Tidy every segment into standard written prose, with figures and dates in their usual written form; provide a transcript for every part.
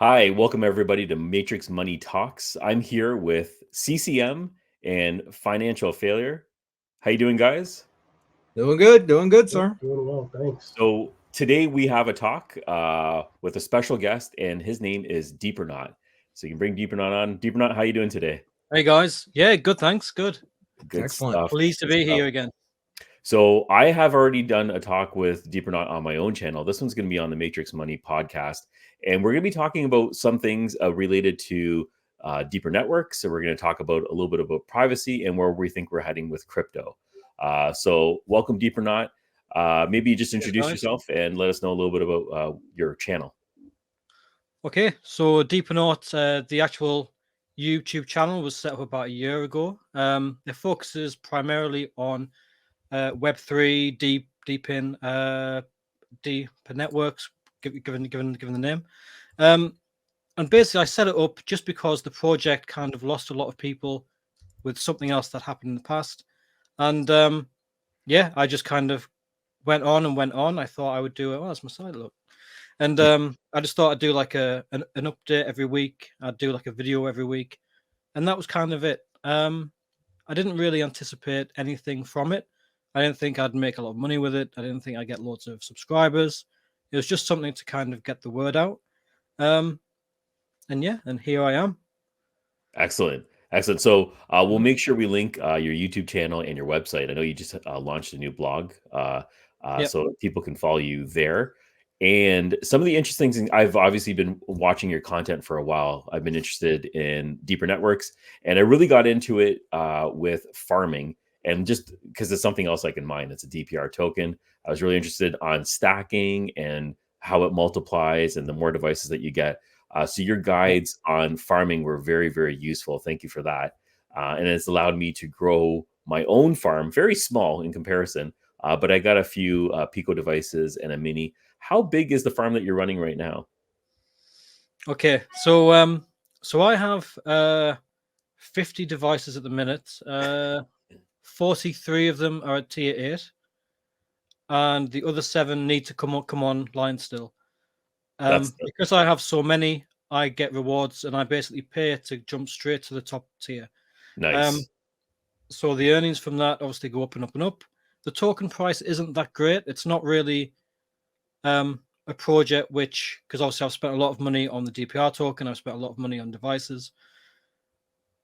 Hi, welcome everybody to Matrix Money Talks. I'm here with CCM and Financial Failure. How you doing, guys? Doing good, sir. Doing well, thanks. So today we have a talk with a special guest, and his name is Deepernaut. So you can bring Deepernaut on. Deepernaut, how you doing today? Hey guys, yeah, good, thanks, good. Good Excellent. stuff. Pleased to Good be stuff. here again. So I have already done a talk with Deepernaut on my own channel. This one's going to be on the Matrix Money podcast, and we're going to be talking about some things related to deeper networks. So we're going to talk about a little bit about privacy and where we think we're heading with crypto. So welcome, Deepernaut. Maybe just introduce yourself and let us know a little bit about your channel. Okay, so Deepernaut, the actual YouTube channel was set up about a year ago. It focuses primarily on Web3, DPN, deeper networks, given the name. And basically, I set it up just because the project kind of lost a lot of people with something else that happened in the past, and yeah, I just kind of went on and went on. I thought I would do it. Oh, that's my side look. And I just thought I'd do like an update every week. I'd do like a video every week. And that was kind of it. I didn't really anticipate anything from it. I didn't think I'd make a lot of money with it. I didn't think I'd get lots of subscribers. It was just something to kind of get the word out. And yeah, and here I am. Excellent. Excellent. So we'll make sure we link your YouTube channel and your website. I know you just launched a new blog, Yep. so people can follow you there. And some of the interesting things, I've obviously been watching your content for a while. I've been interested in deeper networks, and I really got into it with farming, and just because it's something else I can mine. It's a DPR token. I was really interested on stacking and how it multiplies and the more devices that you get. So your guides on farming were very, very useful. Thank you for that. And it's allowed me to grow my own farm, very small in comparison. But I got a few Pico devices and a mini. How big is the farm that you're running right now? Okay, so so I have 50 devices at the minute. 43 of them are at tier 8, and the other 7 need to come online still. Because I have so many, I get rewards, and I basically pay to jump straight to the top tier. Nice. So the earnings from that obviously go up and up and up. The token price isn't that great. It's not really a project which, because obviously I've spent a lot of money on the DPR token, I've spent a lot of money on devices.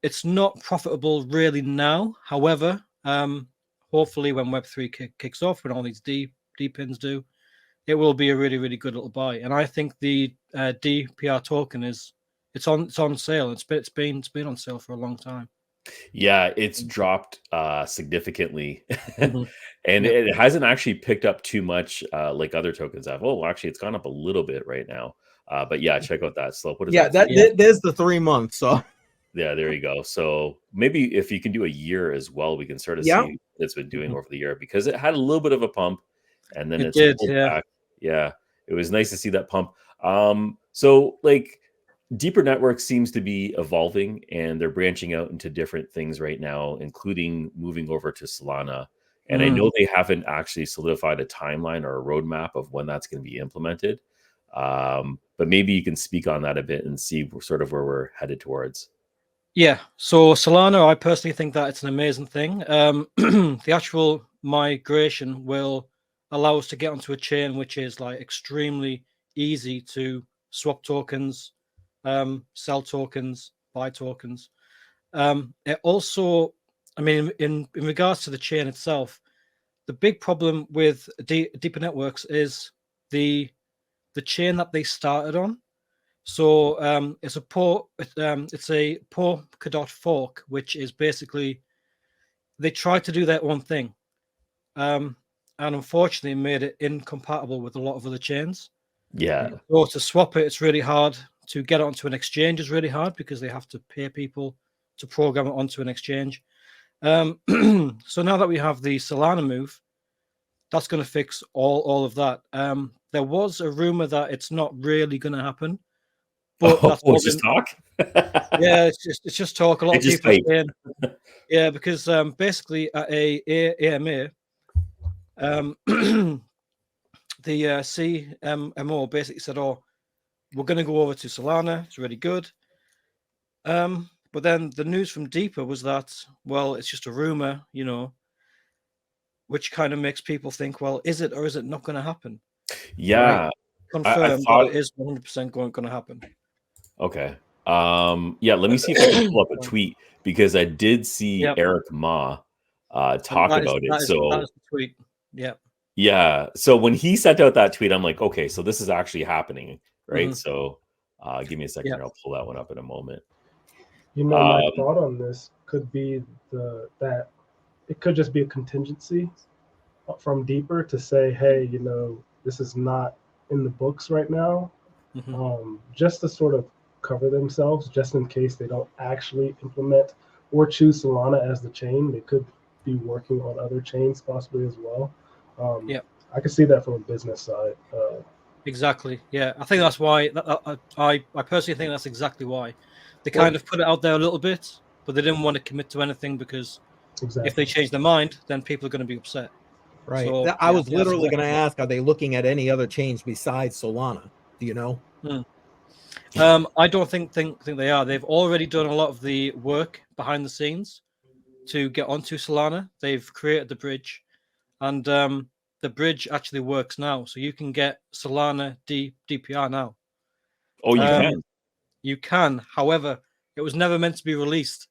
It's not profitable really now. However, hopefully when Web3 kicks off, when all these DPINs do, it will be a really, really good little buy. And I think the DPR token it's on sale. It's been on sale for a long time. Yeah, it's dropped significantly, Mhm. and Yep. it hasn't actually picked up too much like other tokens have. Oh, actually, it's gone up a little bit right now. But yeah, check out that slope. What is that? There's the 3 months. So Yeah, there you go. So maybe if you can do a year as well, we can sort of Yeah. see what it's been doing Mhm. over the year, because it had a little bit of a pump and then It it's did, pulled yeah. back. Yeah, it was nice to see that pump. So like deeper network seems to be evolving and they're branching out into different things right now, including moving over to Solana. And I know they haven't actually solidified a timeline or a roadmap of when that's going to be implemented. But maybe you can speak on that a bit and see sort of where we're headed towards. Yeah, so Solana, I personally think that it's an amazing thing. The actual migration will allow us to get onto a chain which is like extremely easy to swap tokens, sell tokens, buy tokens. It also, I mean, in regards to the chain itself, the big problem with deeper networks is the chain that they started on. So it's a Polkadot fork, which is basically they tried to do their own thing, and unfortunately made it incompatible with a lot of other chains. Yeah. So to swap it, it's really hard. To get it onto an exchange is really hard because they have to pay people to program it onto an exchange. So now that we have the Solana move, that's going to fix all of that. There was a rumor that it's not really going to happen. But that's all it's just talk. Yeah, it's just talk. A lot of It's just people hype. saying, yeah, because basically at a AMA, the CMO basically said, "Oh, we're going to go over to Solana. It's really good. But then the news from Deeper was that, well, it's just a rumor, which kind of makes people think, well, is it or is it not going to happen? Yeah, Right? I Confirmed thought. that it is 100% going to happen. Okay. Yeah, let me see if I can pull up a tweet because I did see Yep. Eric Ma And talk that is- about it. that is the tweet. Yeah. Yeah. So when he sent out that tweet, I'm like, okay, so this is actually happening, right? Mhm. So give me a second Yeah. here. I'll pull that one up in a moment. My thought on this could be that it could just be a contingency from Deeper to say, hey, this is not in the books right now, just to sort of cover themselves, just in case they don't actually implement or choose Solana as the chain. They could be working on other chains possibly as well. I could see that from a business side. Exactly. Yeah, I think that's why. I personally think that's exactly why they kind of put it out there a little bit, but they didn't want to commit to anything because if they change their mind, then people are going to be upset. Right. So, I was literally going to ask, are they looking at any other chains besides Solana? Do you know? I don't think they are. They've already done a lot of the work behind the scenes to get onto Solana. They've created the bridge, and the bridge actually works now. So you can get Solana DPR now. Oh, you can? You can. However, it was never meant to be released.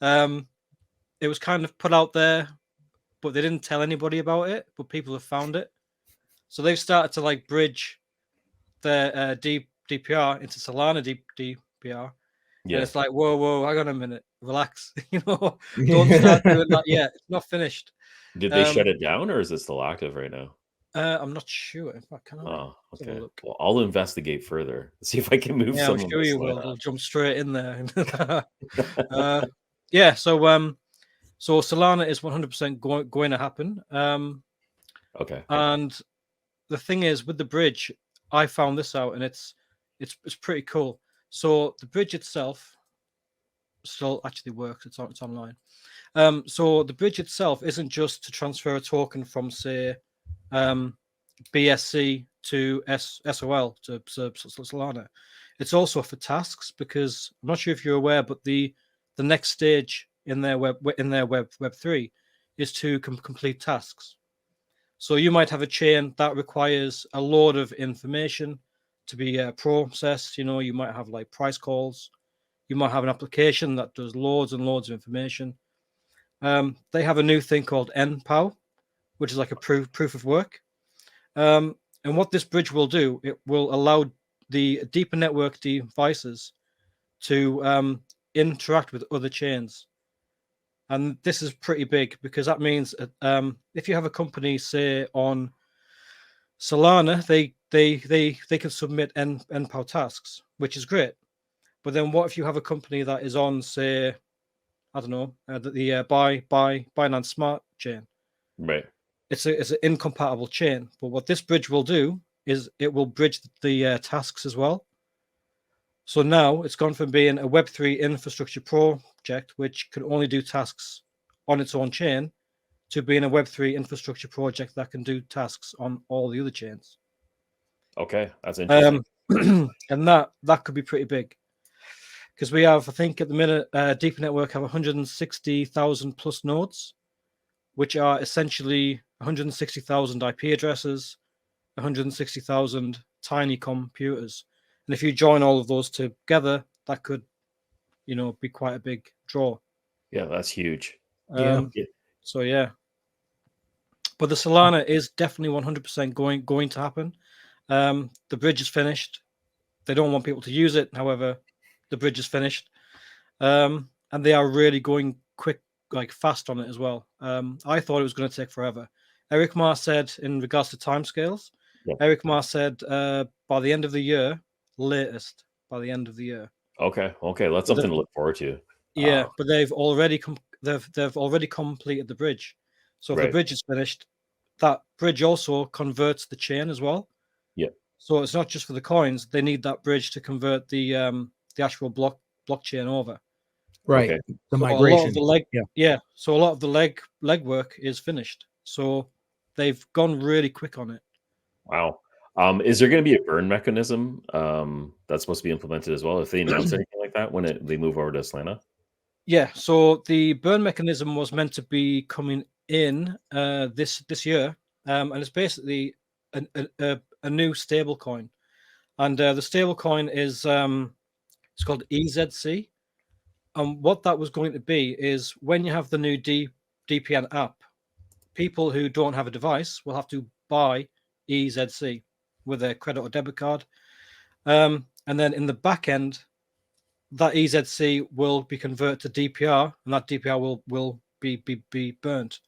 It was kind of put out there, but they didn't tell anybody about it. But people have found it. So they've started to bridge their DPR into Solana DPR. Yeah. And it's like, whoa, hang on a minute. Relax. Don't start doing that yet. It's not finished. Did they shut it down or is it still active right now? I'm not sure. In fact, can I? Oh, okay. Well, I'll investigate further. See if I can move some. I'm sure you will. I'll jump straight in there. Yeah. So Solana is 100% going to happen. Okay. And the thing is, with the bridge, I found this out, and it's pretty cool. So the bridge itself still actually works. It's online. So the bridge itself isn't just to transfer a token from, say, BSC to SOL to Solana. It's also for tasks, because I'm not sure if you're aware, but the next stage in their Web3 is to complete tasks. So you might have a chain that requires a load of information to be processed. You might have price calls. You might have an application that does loads and loads of information. They have a new thing called NPOW, which is like a proof of work. And what this bridge will do, it will allow the deeper network devices to interact with other chains. And this is pretty big, because that means if you have a company, say, on Solana, they can submit NPOW tasks, which is great. But then what if you have a company that is on, say, I don't know, the Binance Smart chain? Right. It's an incompatible chain. But what this bridge will do is it will bridge the tasks as well. So now it's gone from being a Web3 infrastructure project, which can only do tasks on its own chain, to being a Web3 infrastructure project that can do tasks on all the other chains. Okay, that's interesting. And that could be pretty big, because we have, I think, at the minute, Deeper Network have 160,000 plus nodes, which are essentially 160,000 IP addresses, 160,000 tiny computers. And if you join all of those together, that could, be quite a big draw. Yeah, that's huge. So yeah. But the Solana is definitely 100% going to happen. The bridge is finished. They don't want people to use it. However, the bridge is finished. And they are really going quick, fast on it as well. I thought it was going to take forever. Eric Ma said, in regards to timescales, Eric Ma said by the end of the year, latest by the end of the year. Okay, that's something to look forward to. Yeah, but they've already completed the bridge. So if the bridge is finished, that bridge also converts the chain as well. Yeah. So it's not just for the coins; they need that bridge to convert the actual blockchain over. Right. Okay. The migration. So a lot of the legwork is finished. So they've gone really quick on it. Wow. Is there going to be a burn mechanism that's supposed to be implemented as well if they announce anything like that when they move over to Solana? Yeah, so the burn mechanism was meant to be coming in this year, and it's basically a new stable coin, and the stable coin is it's called EZC, and what that was going to be is when you have the new DPN app, people who don't have a device will have to buy EZC with a credit or debit card, and then in the back end, that EZC will be converted to DPR, and that DPR will be burnt.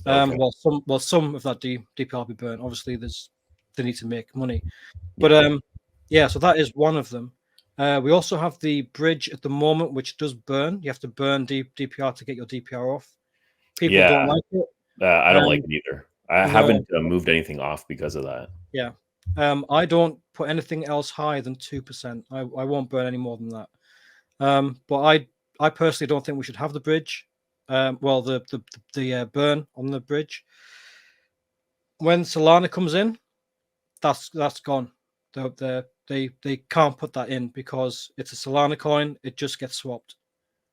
Okay. Well, some of that DPR will be burnt. Obviously, they need to make money, Yeah. but yeah. So that is one of them. We also have the bridge at the moment, which does burn. You have to burn DPR to get your DPR off. People Yeah. don't like it. I don't like it either. I no. haven't moved anything off because of that. Yeah. I don't put anything else higher than 2%. I won't burn any more than that. But I personally don't think we should have the bridge. Well, the burn on the bridge. When Solana comes in, that's gone. They can't put that in because it's a Solana coin. It just gets swapped.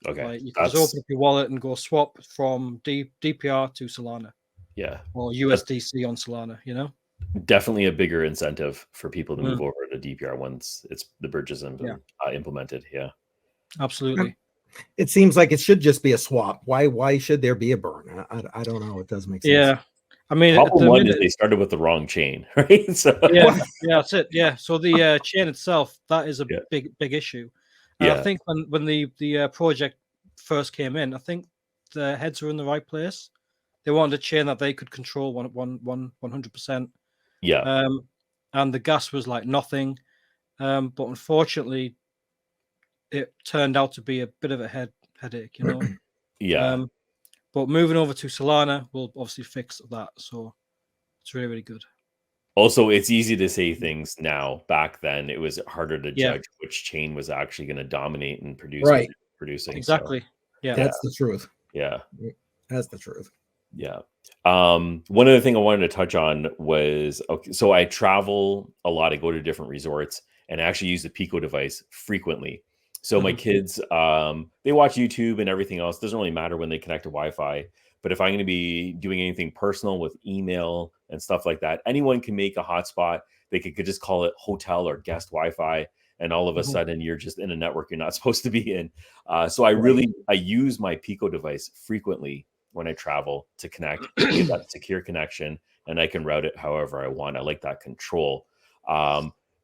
Okay. Like you can just open up your wallet and go swap from DPR to Solana. Yeah. Or USDC on Solana, you know? Definitely a bigger incentive for people to move over to DPR once the bridge is implemented. Yeah. Absolutely. It seems like it should just be a swap. Why should there be a burn? I don't know. It doesn't make sense. Yeah. I mean, problem one is they started with the wrong chain, right? So yeah, that's it. Yeah. So the chain itself, that is a big issue. And I think when the project first came in, I think the heads were in the right place. They wanted a chain that they could control 100%. Yeah. And the gas was like nothing. But unfortunately, it turned out to be a bit of a headache, you know. Yeah. But moving over to Solana will obviously fix that. So it's really, really good. Also, it's easy to say things now. Back then, it was harder to judge which chain was actually going to dominate and produce what it was producing. Exactly. So, yeah. That's the truth. Yeah. That's the truth. Yeah. One other thing I wanted to touch on was, okay, so I travel a lot. I go to different resorts and I actually use the Pico device frequently. So my kids, they watch YouTube and everything else. It doesn't really matter when they connect to Wi-Fi. But if I'm going to be doing anything personal with email and stuff like that, anyone can make a hotspot. They could just call it hotel or guest Wi-Fi. And all of a sudden you're just in a network you're not supposed to be in. So I use my Pico device frequently when I travel to connect, get that secure connection, and I can route it however I want. I like that control.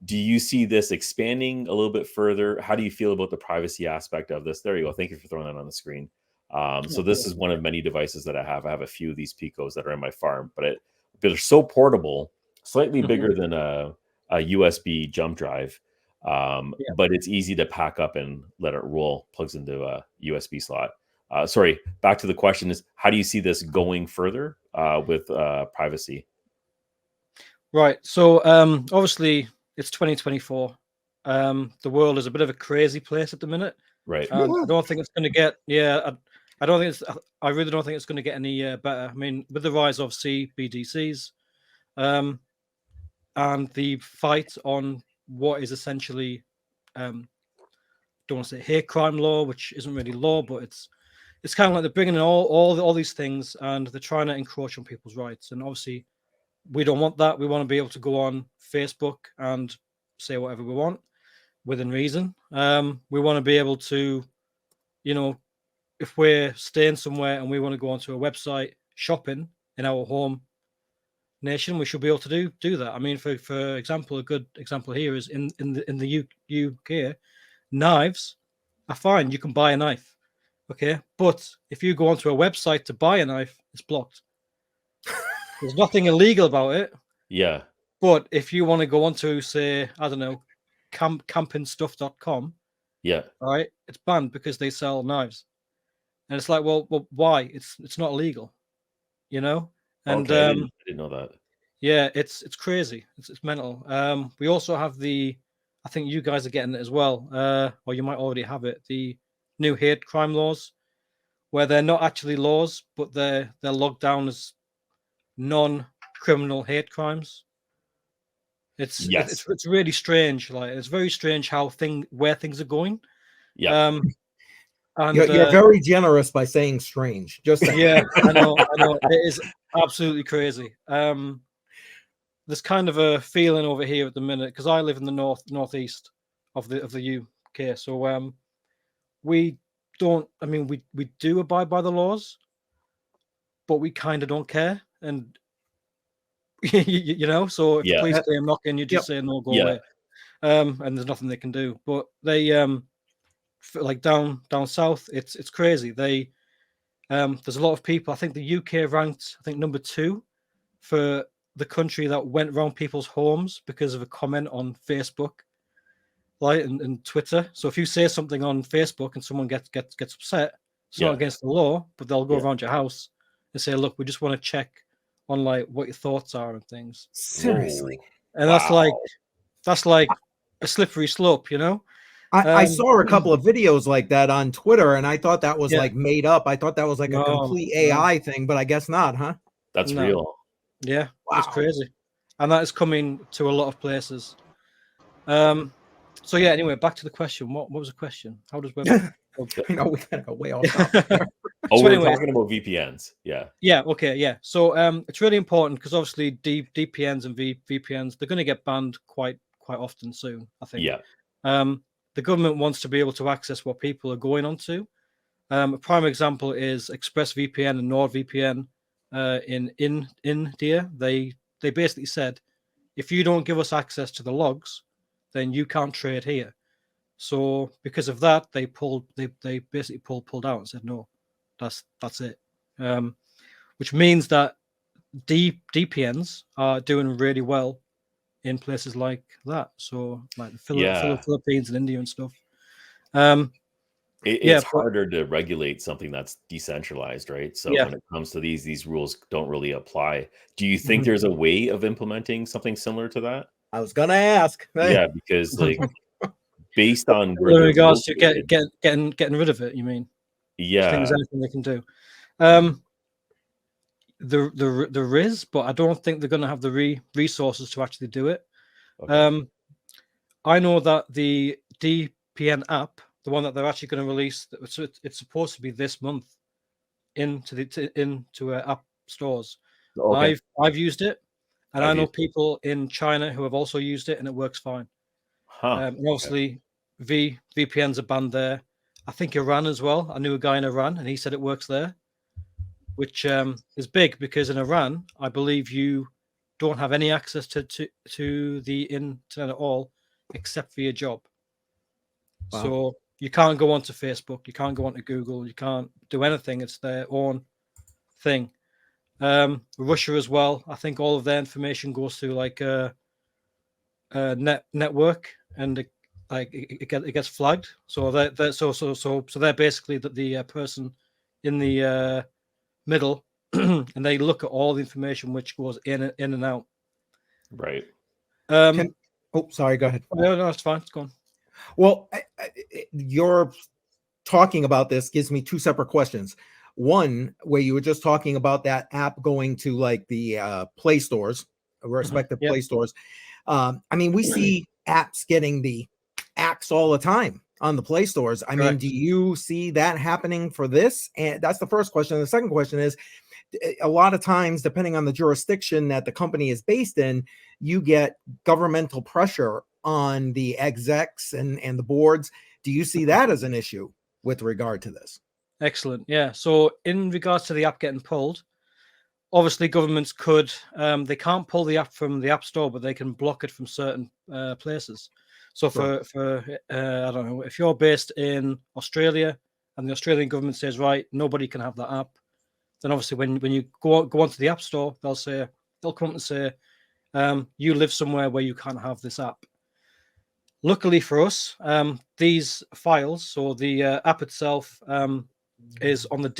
Do you see this expanding a little bit further? How do you feel about the privacy aspect of this? There you go. Thank you for throwing that on the screen. So this is one of many devices that I have. I have a few of these Picos that are in my farm, but they're so portable, slightly bigger than a USB jump drive. But it's easy to pack up and let it roll, plugs into a USB slot. Sorry, back to the question is, how do you see this going further with privacy? Right. So obviously it's 2024. The world is a bit of a crazy place at the minute. Right. I don't think it's going to get, I really don't think it's going to get any better. I mean, with the rise of CBDCs and the fight on what is essentially, don't want to say hate crime law, which isn't really law, but it's kind of like they're bringing in all these things and they're trying to encroach on people's rights. And obviously, we don't want that. We want to be able to go on Facebook and say whatever we want within reason. We want to be able to, if we're staying somewhere and we want to go onto a website shopping in our home nation, we should be able to do that. I mean, for example, a good example here is in the UK, knives are fine. You can buy a knife. Okay, but if you go onto a website to buy a knife, it's blocked. There's nothing illegal about it. Yeah. But if you want to go onto, say, I don't know, campingstuff.com, right, it's banned because they sell knives. And it's like, well, why? It's not illegal, And I didn't know that. Yeah, it's crazy. It's mental. We also have I think you guys are getting it as well, or you might already have it, the new hate crime laws, where they're not actually laws, but they're logged down as non-criminal hate crimes. Yes. It's really strange. Like it's very strange where things are going. Yeah. And You're very generous by saying strange. Just saying. yeah, I know. It is absolutely crazy. There's kind of a feeling over here at the minute because I live in the northeast of the UK. So we don't. I mean, we do abide by the laws, but we kind of don't care. And you know, so if the police came knocking, you just say no, go away. And there's nothing they can do. But they like down south, it's crazy. They there's a lot of people. I think the UK ranked, I think, number 2 for the country that went around people's homes because of a comment on Facebook, like and Twitter. So if you say something on Facebook and someone gets upset, it's not against the law, but they'll go around your house and say, "Look, we just want to check on like what your thoughts are and things." Seriously, and that's like a slippery slope, you know. I saw a couple of videos like that on Twitter, and I thought that was like made up. I thought that was like a complete AI thing, but I guess not, huh? That's real. Yeah, It's crazy, and that is coming to a lot of places. So yeah. Anyway, back to the question. What was the question? How does web? No, we kind of go way off topic. We're talking about VPNs. Yeah. Yeah. Okay. Yeah. So it's really important because obviously DPNs and VPNs, they're going to get banned quite often soon, I think. Yeah. The government wants to be able to access what people are going onto. A prime example is ExpressVPN and NordVPN in India. They basically said, if you don't give us access to the logs, then you can't trade here. So because of that, they basically pulled out and said no, that's it. Which means that DPNs are doing really well in places like that. So like the Philippines and India and stuff. It's harder to regulate something that's decentralized, right? So when it comes to these rules don't really apply. Do you think there's a way of implementing something similar to that? I was gonna ask. Yeah, because like based on where in regards to getting rid of it, you mean? Yeah. There's anything they can do. There is, but I don't think they're going to have the resources to actually do it. Okay. I know that the DPN app, the one that they're actually going to release, it's supposed to be this month into app stores. Okay. I've used it, and I know people in China who have also used it, and it works fine. And obviously, VPNs are banned there. I think Iran as well. I knew a guy in Iran, and he said it works there, which is big because in Iran, I believe you don't have any access to the internet at all, except for your job. Wow. So you can't go onto Facebook, you can't go onto Google, you can't do anything. It's their own thing. Russia as well. I think all of their information goes through like a network, and it gets flagged. So they're basically the person in the middle, and they look at all the information which goes in and out. Right. Sorry. Go ahead. No, it's fine. It's gone. Well, you're talking about this gives me two separate questions. One, where you were just talking about that app going to like the Play stores, respective Play stores. I mean, we see apps getting the axe all the time on the Play stores. I mean, do you see that happening for this? And that's the first question. The second question is, a lot of times, depending on the jurisdiction that the company is based in, you get governmental pressure on the execs and the boards. Do you see that as an issue with regard to this? Excellent. Yeah. So in regards to the app getting pulled, obviously governments could, they can't pull the app from the app store, but they can block it from certain places. So for I don't know, if you're based in Australia and the Australian government says, right, nobody can have that app, then obviously when you go onto the app store, they'll come and say, you live somewhere where you can't have this app. Luckily for us, these files, so the app itself is on the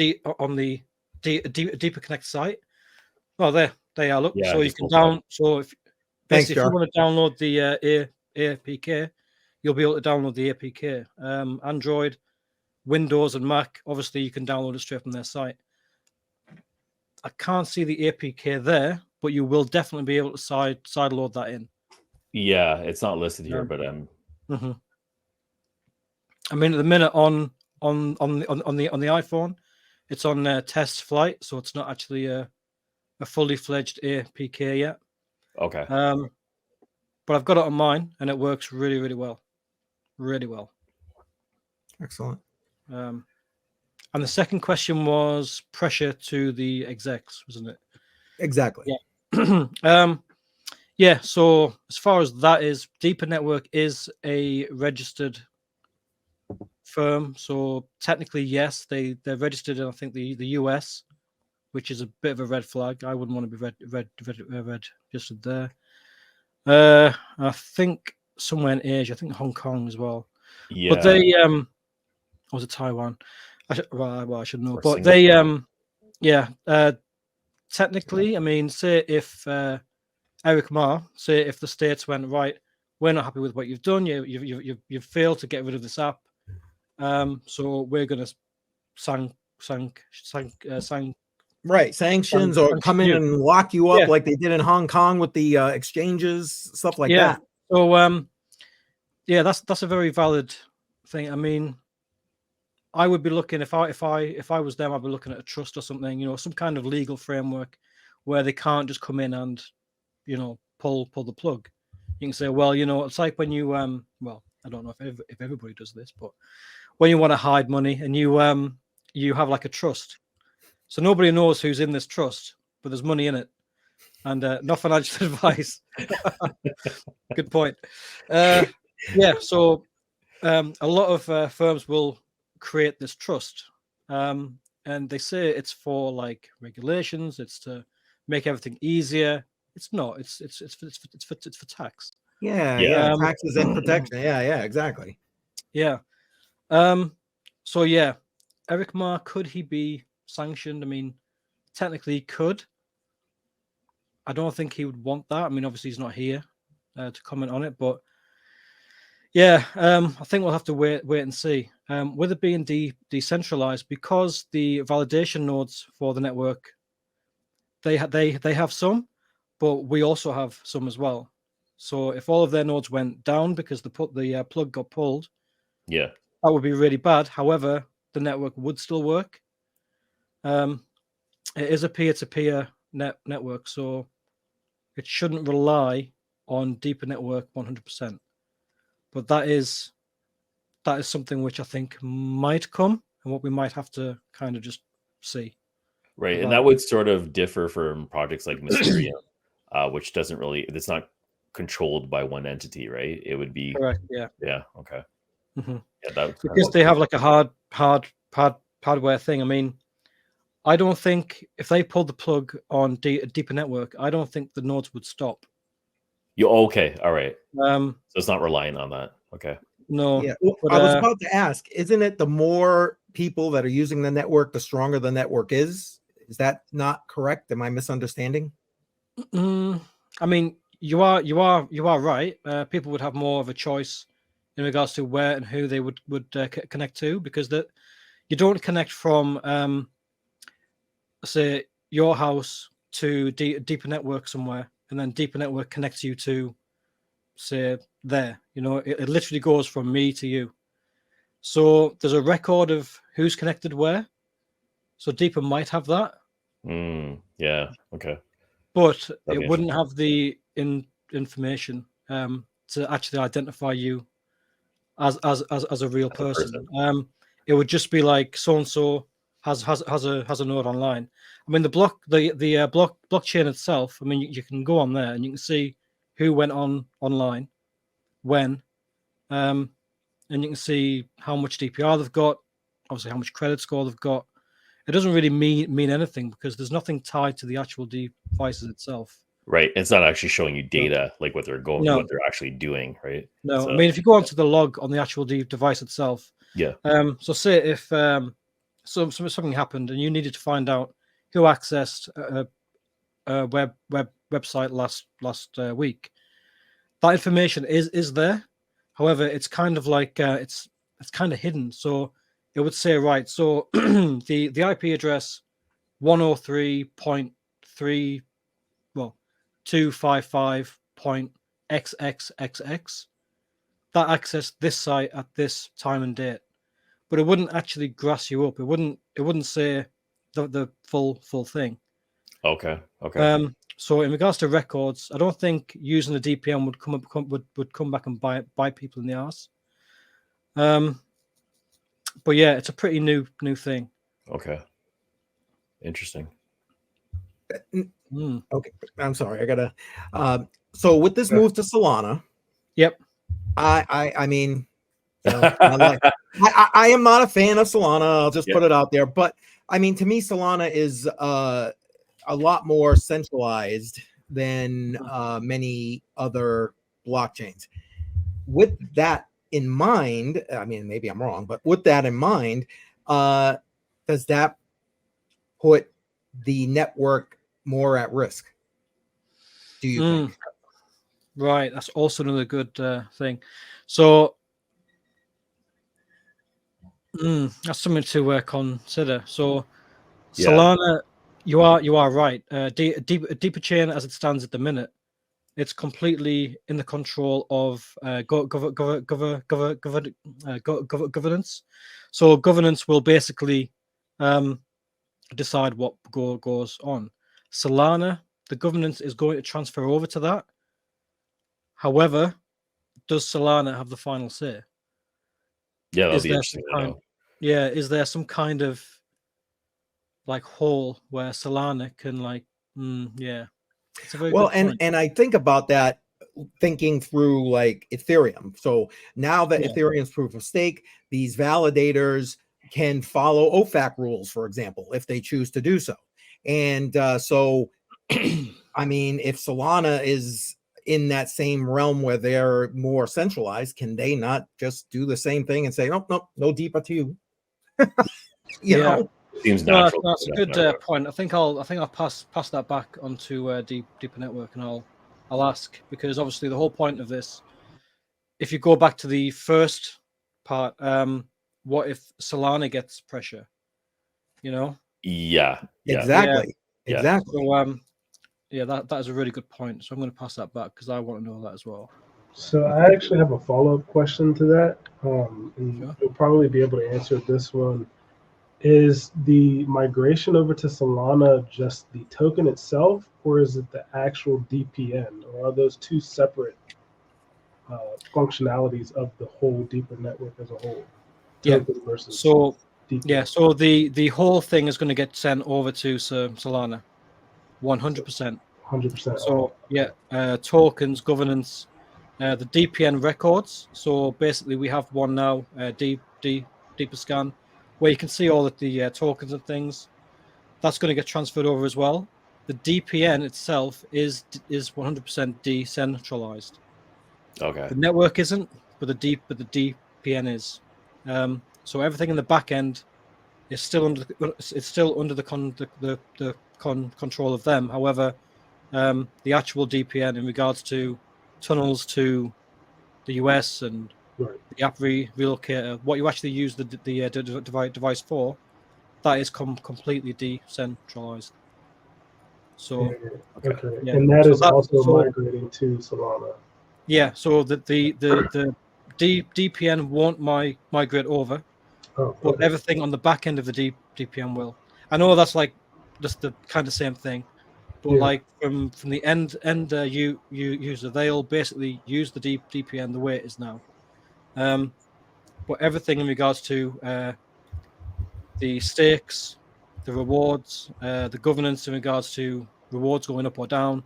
Deepernaut site. Oh, there they are. Look, so you can down. So if you want to download the APK, you'll be able to download the APK. Android, Windows, and Mac. Obviously, you can download it straight from their site. I can't see the APK there, but you will definitely be able to sideload that in. Yeah, it's not listed here, but mhm. I mean, at the minute on the iPhone, it's on test flight, so it's not actually a fully fledged APK yet. okay. But I've got it on mine, and it works really, really well, really well. Excellent. And the second question was pressure to the execs, wasn't it? Exactly. Yeah. Yeah. So as far as that is, Deeper Network is a registered firm. So technically, yes, they're registered in, I think, the US, which is a bit of a red flag. I wouldn't want to be registered there. I think somewhere in Asia, I think Hong Kong as well. Yeah. But they or was it Taiwan? I should know. Or But Singapore. they technically, I mean, say if Eric Ma, say if the states went, right, we're not happy with what you've done, you've failed to get rid of this app, so we're going to Right, sanctions or come in and lock you up like they did in Hong Kong with the exchanges, stuff like that. So that's a very valid thing. I mean, I would be looking, if I was them, I'd be looking at a trust or something, you know, some kind of legal framework where they can't just come in and, you know, pull the plug. You can say, well, you know, it's like when you well, I don't know if everybody does this, but when you want to hide money and you have like a trust, so nobody knows who's in this trust, but there's money in it, and not financial advice. Good point. Yeah, so a lot of firms will create this trust, and they say it's for like regulations, it's to make everything easier. It's not. It's for tax. Yeah. Taxes and protection. Yeah, exactly. Yeah. So yeah, Eric Ma, could he be sanctioned? I mean, technically he could. I don't think he would want that. I mean, obviously he's not here to comment on it, but yeah, I think we'll have to wait and see. With it being decentralized, because the validation nodes for the network, they have some, but we also have some as well. So if all of their nodes went down because the plug got pulled, yeah, that would be really bad. However, the network would still work. It is a peer-to-peer network, so it shouldn't rely on Deeper Network 100%. But that is something which I think might come, and what we might have to kind of just see. Right, and that would sort of differ from projects like Mysterium, which doesn't really, it's not controlled by one entity, right? It would be correct. Yeah. Yeah. Okay. Mm-hmm. Yeah, because they have like a hardware thing. I mean, I don't think if they pulled the plug on Deeper Network, I don't think the nodes would stop. Okay, all right. So it's not relying on that. Okay. No. Yeah. Well, I was about to ask, isn't it the more people that are using the network, the stronger the network is? Is that not correct? Am I misunderstanding? I mean, you are right. People would have more of a choice in regards to where and who they would connect to, because you don't connect from say your house to Deeper Network somewhere, and then Deeper Network connects you to say there. You know, it literally goes from me to you. So there's a record of who's connected where. So Deeper might have that. Yeah. Okay. But it wouldn't have the information to actually identify you as a real person. It would just be like so and so has a node online. I mean, the blockchain itself. I mean, you can go on there and you can see who went online, when, and you can see how much DPR they've got, obviously how much credit score they've got. It doesn't really mean anything because there's nothing tied to the actual devices itself. Right. It's not actually showing you data like what they're what they're actually doing, right? No, so, I mean, if you go onto the log on the actual device itself, yeah. So say if something happened and you needed to find out who accessed a website last week, that information is there. However, it's kind of like it's kind of hidden. So it would say, right, so the IP address 103.3, well, 255.3 XXXX that accessed this site at this time and date, but it wouldn't actually grass you up. It wouldn't say the full thing. Okay. Okay. So in regards to records, I don't think using the DPN would come back and bite people in the arse. But yeah, it's a pretty new thing. Okay. Interesting. Okay, I'm sorry. I gotta. So with this move to Solana, yep. I mean, you know, I am not a fan of Solana. I'll just put it out there. But I mean, to me, Solana is a lot more centralized than many other blockchains. With that in mind, I mean, maybe I'm wrong, but with that in mind, does that put the network more at risk, do you think? Right, that's also another good thing. So that's something to consider. So Solana, you are right. Deeper chain, as it stands at the minute, it's completely in the control of governance. So governance will basically decide what goes on. Solana, the governance is going to transfer over to that. However, does Solana have the final say? Yeah, that'll be interesting to know. Yeah, is there some kind of like hole where Solana can like, yeah. It's a very good point. And I think about that thinking through like Ethereum. So now that Ethereum's proof of stake, these validators can follow OFAC rules, for example, if they choose to do so. And so, I mean, if Solana is in that same realm where they're more centralized, can they not just do the same thing and say, no deeper to you? you know? Seems natural. That's a good point. I think I'll pass that back onto Deeper Network, and I'll ask, because obviously the whole point of this, if you go back to the first part, what if Solana gets pressure? You know? Yeah. Exactly. Yeah. Exactly. So that is a really good point. So I'm going to pass that back because I want to know that as well. So I actually have a follow-up question to that, and you'll probably be able to answer this one. Is the migration over to Solana just the token itself, or is it the actual DPN, or are those two separate functionalities of the whole Deeper network as a whole? Token versus so DPN. So the whole thing is going to get sent over to Solana, 100%. 100%. So tokens, governance, the DPN records. So basically, we have one now, Deeper Scan, where you can see all of the tokens and things. That's going to get transferred over as well. The DPN itself is 100% decentralized. Okay. The network isn't, but the DPN is. So everything in the back end is still under the control of them. However, the actual DPN in regards to tunnels to the US and the app relocator, what you actually use the device for, that is completely decentralized. So and that is also migrating to Solana. Yeah, so the DPN won't migrate over, but everything on the back end of the DPN will. I know that's like just the kind of same thing, but like from the end user, they'll basically use the DPN the way it is now. But everything in regards to the stakes, the rewards, the governance in regards to rewards going up or down,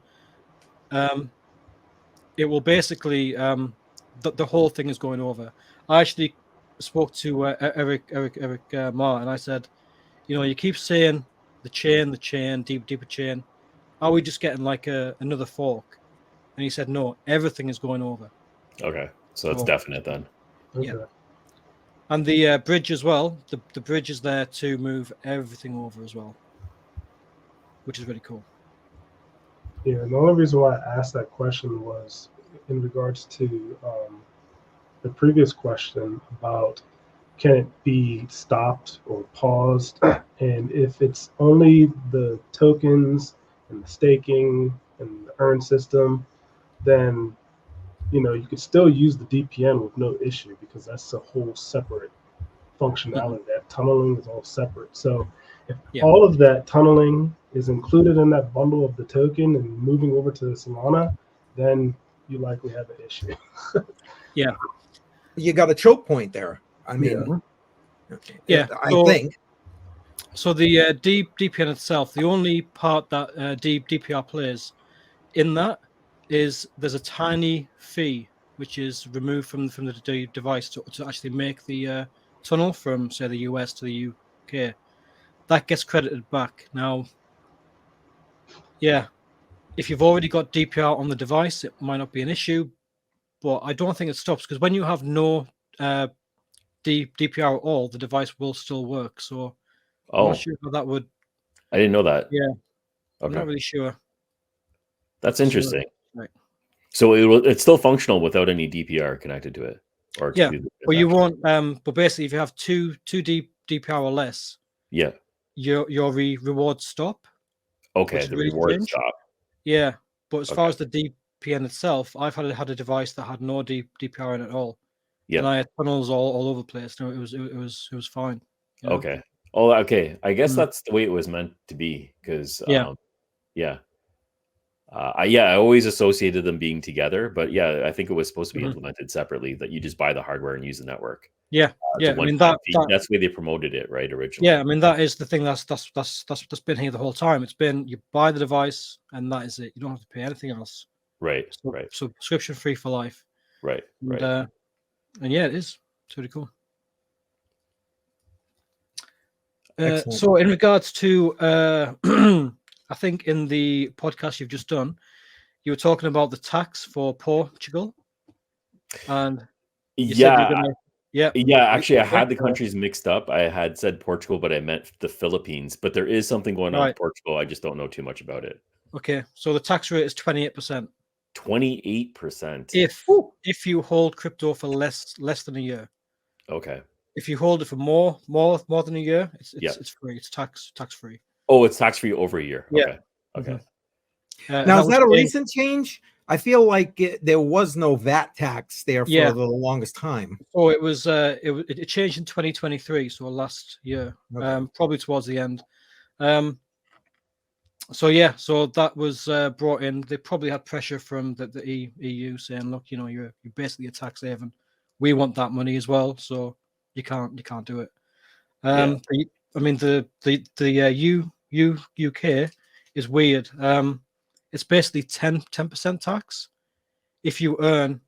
it will basically the whole thing is going over. I actually spoke to Eric Ma, and I said, you keep saying the chain, deeper chain. Are we just getting like another fork? And he said, no, everything is going over. Okay, so it's definite then. Yeah. And the bridge as well. The bridge is there to move everything over as well, which is really cool. Yeah, the only reason why I asked that question was in regards to the previous question about can it be stopped or paused, and if it's only the tokens and the staking and the earn system, then you could still use the DPN with no issue because that's a whole separate functionality. That tunneling is all separate. So if all of that tunneling is included in that bundle of the token and moving over to Solana, then you likely have an issue. Yeah. You got a choke point there. I mean, I think. So the DPN itself, the only part that DPR plays in that is there's a tiny fee which is removed from the device to actually make the tunnel from, say, the US to the UK. That gets credited back. Now, if you've already got DPR on the device, it might not be an issue, but I don't think it stops, because when you have no DPR at all, the device will still work. So I'm not sure how that would. I didn't know that. Yeah. Okay. I'm not really sure. That's interesting. Sure. Right. So it's still functional without any DPR connected to it, or well, you won't. But basically, if you have two DPR or less, your rewards stop. Okay, the rewards stop. Yeah, but as far as the DPN itself, I've had a device that had no DPR in it at all. Yeah, and I had tunnels all over the place. No, it was fine. You know? Okay. Oh, okay. I guess that's the way it was meant to be, because I always associated them being together, but I think it was supposed to be implemented separately, that you just buy the hardware and use the network. I mean that's the way they promoted it, right, originally. Yeah, I mean that is the thing that's been here the whole time. It's been, you buy the device and that is it. You don't have to pay anything else. Right. So, right. Subscription free for life. Right. And, right. And it is. It's really cool. So in regards to I think in the podcast you've just done, you were talking about the tax for Portugal, and actually I had the countries mixed up. I had said Portugal, but I meant the Philippines. But there is something going on with Portugal. I just don't know too much about it. Okay, so the tax rate is 28%. 28%. If you hold crypto for less than a year. Okay. If you hold it for more than a year, it's free. It's tax free. Oh, it's tax free over a year. Okay. Okay. Now, is that a recent change? I feel like there was no VAT tax there for the longest time. Oh, it was. It changed in 2023, so last year, probably towards the end. So that was brought in. They probably had pressure from the EU saying, "Look, you're basically a tax haven. We want that money as well, so you can't do it." I mean, the UK is weird. It's basically 10% tax if you earn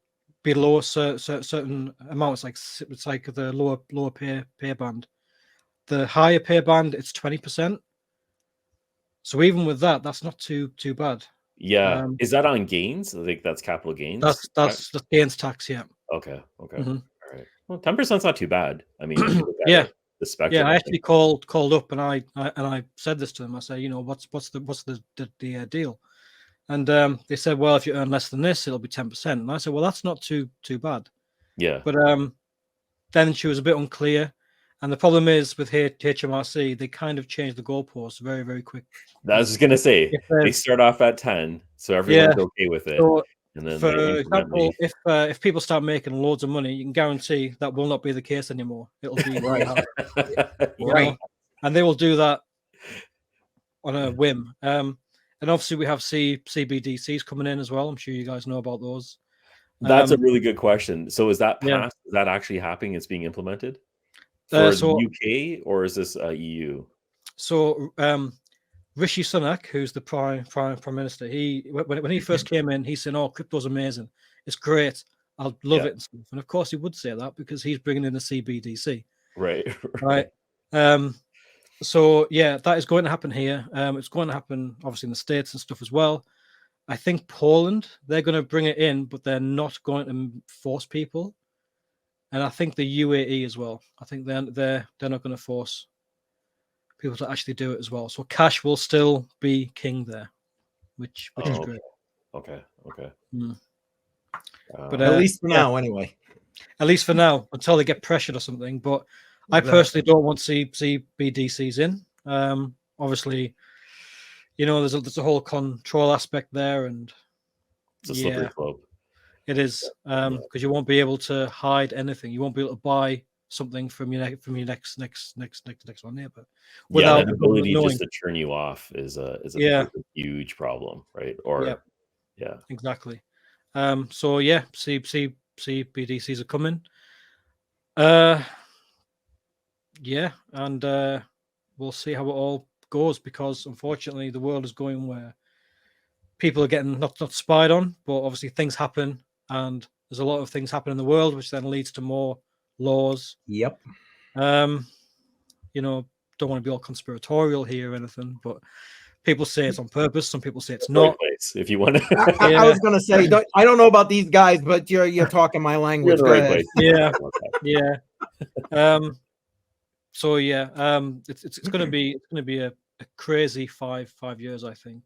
below certain amounts. It's like the lower pay band. The higher pay band, it's 20%. So even with that, that's not too bad. Yeah. Is that on gains? I think that's capital gains. That's the gains tax. Yeah. Okay. Okay. All right. Well, 10% is not too bad. I mean, the spectrum. Yeah, I actually called up and I said this to them. I said, what's the deal? And they said, well, if you earn less than this, it'll be 10%. And I said, well, that's not too bad. Yeah. But then she was a bit unclear. And the problem is with HMRC, they kind of changed the goalposts very, very quick. I was just gonna say they start off at 10, so everyone's okay with it. So, and then for example, if people start making loads of money, you can guarantee that will not be the case anymore. It'll be right. And they will do that on a whim. And obviously we have CBDCs coming in as well. I'm sure you guys know about those. That's a really good question. So is that passed? Is that actually happening? It's being implemented for the UK, or is this EU? So Rishi Sunak, who's the prime minister, when he first came in, he said, "Oh, crypto's amazing. It's great. I'll love it." And of course, he would say that because he's bringing in the CBDC. Right. So that is going to happen here. It's going to happen obviously in the States and stuff as well. I think Poland, they're going to bring it in, but they're not going to force people. And I think the UAE as well. I think they're not going to force people to actually do it as well. So cash will still be king there, which is great. Okay. But at least for now, anyway. At least for now, until they get pressured or something. But I personally don't want CBDCs in. Obviously, there's a whole control aspect there, and it's a slippery slope. It is because you won't be able to hide anything. You won't be able to buy something from your next door neighbor without that the government ability knowing. just to turn you off is a huge problem, right? Or exactly. So yeah, CBDCs are coming. Yeah, and we'll see how it all goes, because unfortunately the world is going where people are getting not spied on, but obviously things happen, and there's a lot of things happen in the world, which then leads to more laws. Yep. You know, don't want to be all conspiratorial here or anything, but people say it's on purpose. Some people say it's the right not. place, if you want to. I was going to say, I don't know about these guys, but you're talking my language. You're in the right place. So it's going to be a crazy five years, I think.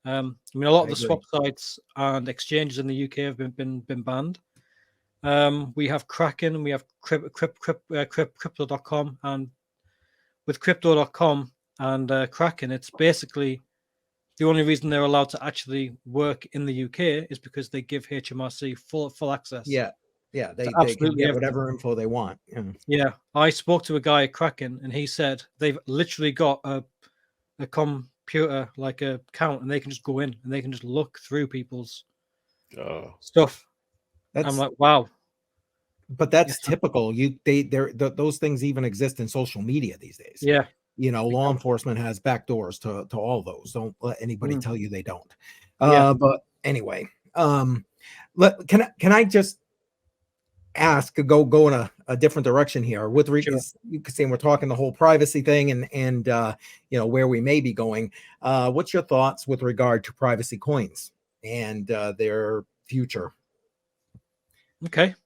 I mean, a lot of the swap sites and exchanges in the UK have been banned. We have Kraken and we have crypto.com, and with crypto.com and Kraken, it's basically the only reason they're allowed to actually work in the UK is because they give HMRC full access. Yeah, they can get whatever info they want. Yeah, I spoke to a guy at Kraken, and he said they've literally got a computer, like a account, and they can just go in and they can just look through people's stuff. I'm like, wow. But that's typical. Those things even exist in social media these days. Yeah. Law enforcement has backdoors to all those. Don't let anybody tell you they don't. But anyway, can I just ask, go in a different direction here with you could say we're talking the whole privacy thing and where we may be going. What's your thoughts with regard to privacy coins and their future? Okay.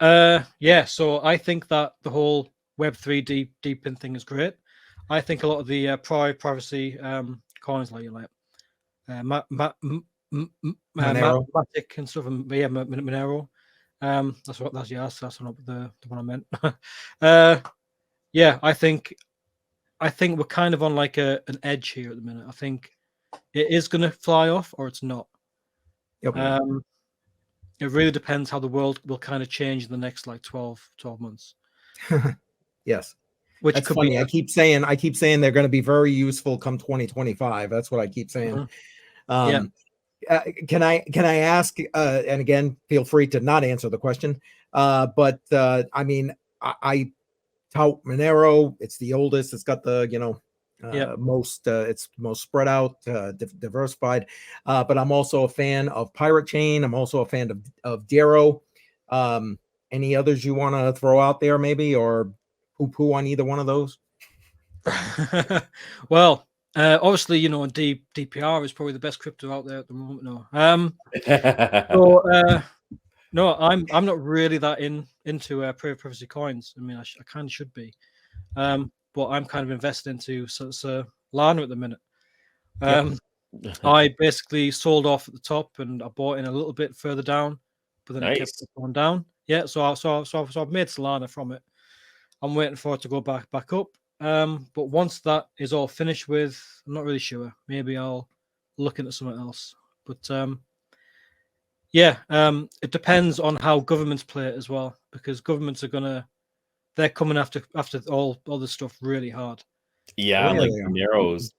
So I think that the whole Web3 DPN thing is great. I think a lot of the privacy coins like Matic and stuff, Monero. That's not the one I meant. I think we're kind of on like an edge here at the minute. I think it is going to fly off or it's not. Yep. It really depends how the world will kind of change in the next like 12 months. Yes. Which That's could funny. be. I keep saying they're going to be very useful come 2025. That's what I keep saying. Can I ask? And again, feel free to not answer the question. But I mean, I tout Monero. It's the oldest. It's got the most. It's most spread out, diversified. But I'm also a fan of Pirate Chain. I'm also a fan of Darrow. Any others you want to throw out there, maybe, or poo on either one of those? Well, obviously, DPR is probably the best crypto out there at the moment. No, I'm not really that into privacy coins. I mean, I kind of should be, but I'm kind of invested into Solana at the minute. I basically sold off at the top and I bought in a little bit further down, but then it kept going down. Yeah, so I've made Solana from it. I'm waiting for it to go back up. But once that is all finished with, I'm not really sure. Maybe I'll look into something else. But it depends on how governments play it as well, because governments they're coming after all this stuff really hard. Yeah, like Monero's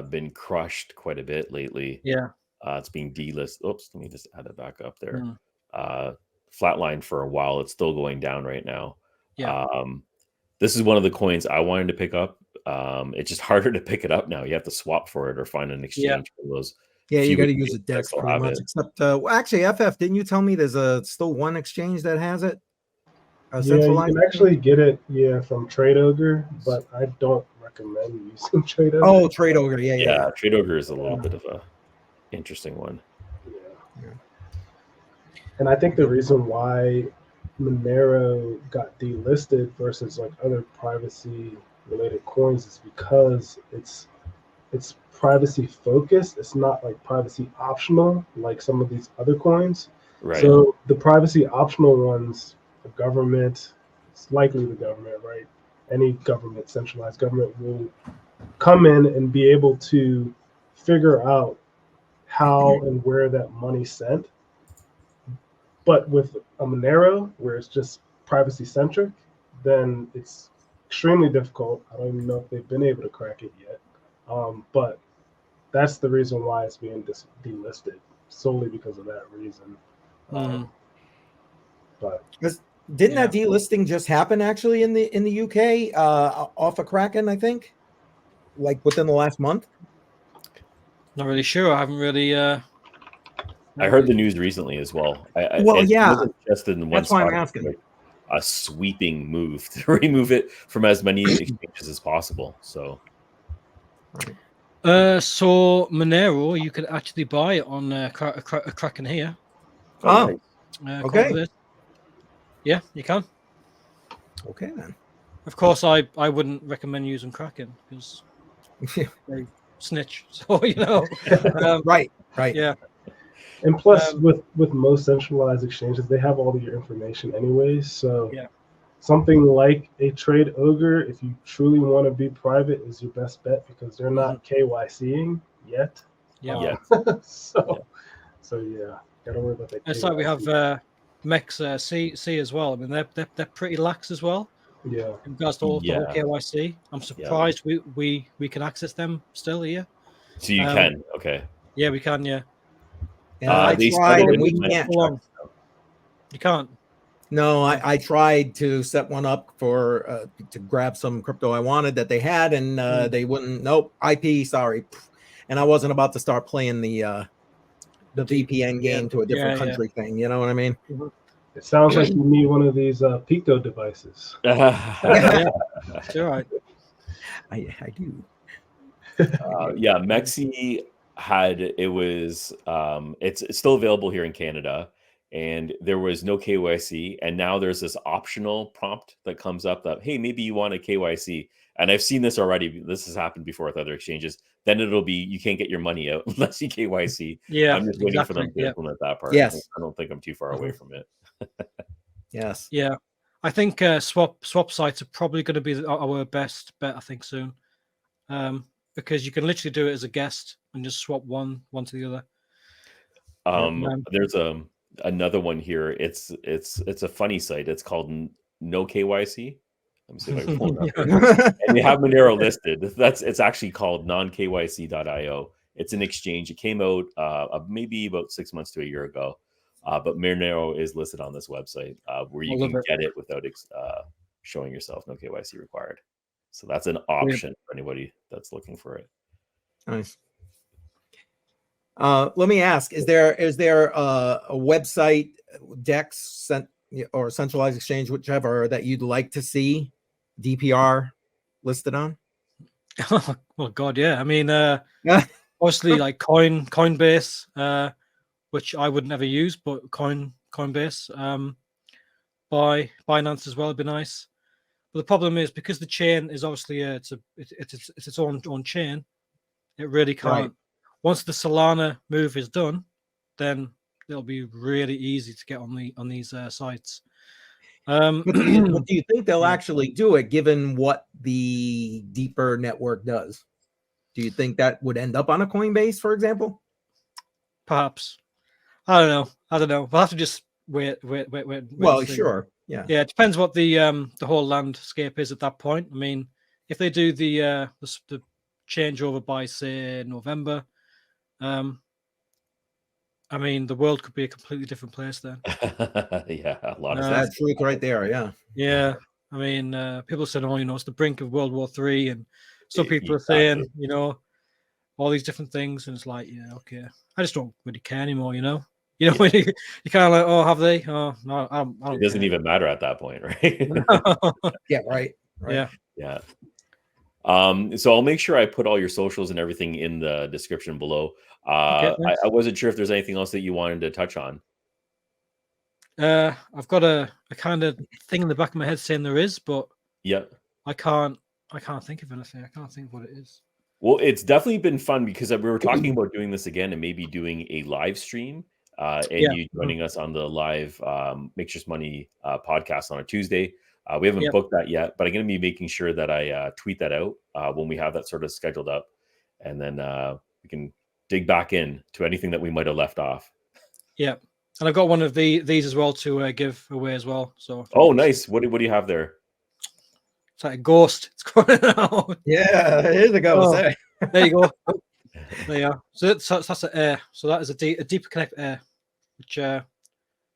been crushed quite a bit lately. Yeah. It's being delisted. Oops, let me just add it back up there. Flatlined for a while. It's still going down right now. Yeah. This is one of the coins I wanted to pick up. It's just harder to pick it up now. You have to swap for it or find an exchange for those. Yeah, you got to use a DEX pretty much. Except, actually, FF, didn't you tell me there's still one exchange that has it? You can actually get it, from Trade Ogre, but I don't recommend using Trade Ogre. Oh, Trade Ogre, yeah. Trade Ogre is a little bit of a interesting one. Yeah. And I think the reason why Monero got delisted versus like other privacy related coins is because it's privacy focused. It's not like privacy optional like some of these other coins. Right. So the privacy optional ones, the government, it's likely the government, right? Any government, centralized government, will come in and be able to figure out how and where that money's sent. But with a Monero, where it's just privacy centric, then it's extremely difficult. I don't even know if they've been able to crack it yet. But that's the reason why it's being delisted, solely because of that reason. But didn't that delisting just happen actually in the UK off of Kraken? I think, like within the last month. Not really sure. I haven't really. I heard the news recently as well. It wasn't just in one That's why spot. I'm asking. Like a sweeping move to remove it from as many exchanges as possible. So, so Monero, you could actually buy it on Kraken here. Oh, okay. Yeah, you can. Okay then. Of course, I wouldn't recommend using Kraken because they snitch. So right. Yeah. And plus, with most centralized exchanges, they have all of your information anyways. So something like a Trade Ogre, if you truly want to be private, is your best bet because they're not KYCing yet. Yeah. So yeah, gotta worry about that. It's like we have Mex C as well. I mean, they're pretty lax as well. Yeah. In regards to the whole KYC, I'm surprised we can access them still here. So you can, okay. Yeah, we can. Yeah. I tried, and we can't. You can't. No, I tried to set one up for to grab some crypto I wanted that they had, and they wouldn't. Nope, IP, sorry. And I wasn't about to start playing the VPN game to a different country thing. You know what I mean? It sounds like you need one of these Pico devices. Yeah, you're right. I do. Yeah, Mexi it's still available here in Canada, and there was no KYC, and now there's this optional prompt that comes up that, hey, maybe you want a KYC. And I've seen this already. This has happened before with other exchanges. Then it'll be, you can't get your money out unless you KYC. Yeah, I'm just waiting for them to implement that part. Yes. I don't think I'm too far away from it. Yes. Yeah. I think swap sites are probably going to be our best bet, I think, soon. Because you can literally do it as a guest and just swap one to the other. There's another one here. It's a funny site. It's called No KYC. Let me see if I can pull it up. And they have Monero listed. It's actually called nonkyc.io. It's an exchange. It came out maybe about 6 months to a year ago. But Monero is listed on this website where you can get it without showing yourself. No KYC required. So that's an option for anybody that's looking for it. Nice. Let me ask: Is there a website, DEX, or centralized exchange, whichever, that you'd like to see DPR listed on? Well, God, yeah. I mean, obviously, like Coinbase, which I would never use, but Coinbase, by Binance as well would be nice. But the problem is, because the chain is obviously it's its own chain, it really can't. Right. Once the Solana move is done, then it'll be really easy to get on these sites. But do you think they'll actually do it, given what the Deeper network does? Do you think that would end up on a Coinbase, for example? Perhaps. I don't know. We'll have to just wait. Well, sure. Yeah. Yeah. It depends what the whole landscape is at that point. I mean, if they do the changeover by, say, November, I mean, the world could be a completely different place then. Yeah, a lot of that's truth right there. Yeah. Yeah. I mean, people said, "Oh, it's the brink of World War III," and some people are saying, all these different things, and it's like, yeah, okay. I just don't really care anymore, when you kind of like, oh, have they? Oh, no, I don't. It doesn't even matter at that point, right? Yeah, right. Yeah. So I'll make sure I put all your socials and everything in the description below. I wasn't sure if there's anything else that you wanted to touch on. I've got a kind of thing in the back of my head saying there is, but I can't think of anything. I can't think of what it is. Well, it's definitely been fun because we were talking about doing this again and maybe doing a live stream you joining us on the live Make Your Money podcast on a Tuesday. We haven't booked that yet, but I'm going to be making sure that I tweet that out when we have that sort of scheduled up, and then we can dig back in to anything that we might have left off. Yeah. And I've got one of these as well to give away as well. So Oh, nice. What do you have there? it's like a ghost. It's coming out. Yeah, here's the ghost. Oh, there you go. There you are. So that's an air. So that is a Deeper Connect air, which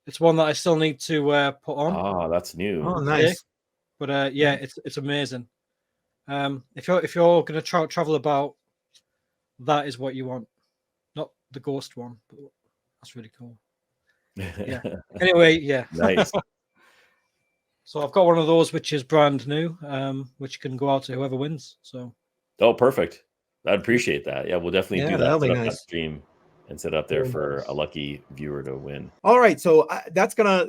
it's one that I still need to put on. Ah, that's new. Oh, nice. But yeah, it's amazing. If you're going to travel about, that is what you want, not the ghost one. But that's really cool. Yeah. Anyway, yeah. Nice. So I've got one of those which is brand new, which can go out to whoever wins. So. Oh, perfect. I'd appreciate that. Yeah, we'll definitely do that. That'll be Set up nice. that stream and set up there Very for nice. a lucky viewer to win. All right, so that's gonna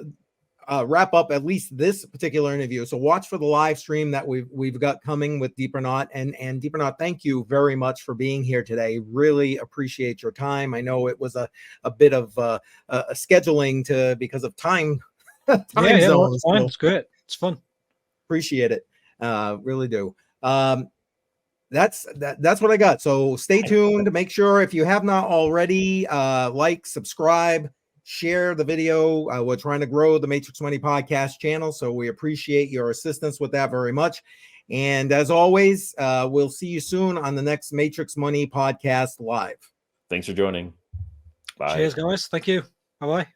wrap up at least this particular interview. So watch for the live stream that we've got coming with Deepernaut, and Deepernaut, thank you very much for being here today. Really appreciate your time. I know it was a bit of a scheduling because of time zones. No, it's fine. It's great. It's fun. Appreciate it. Really do. That's what I got. So stay tuned. Make sure, if you have not already, like, subscribe, share the video. We're trying to grow the Matrix Money podcast channel, so we appreciate your assistance with that very much. And as always, we'll see you soon on the next Matrix Money podcast live. Thanks for joining. Bye. Cheers, guys. Thank you. Bye-bye.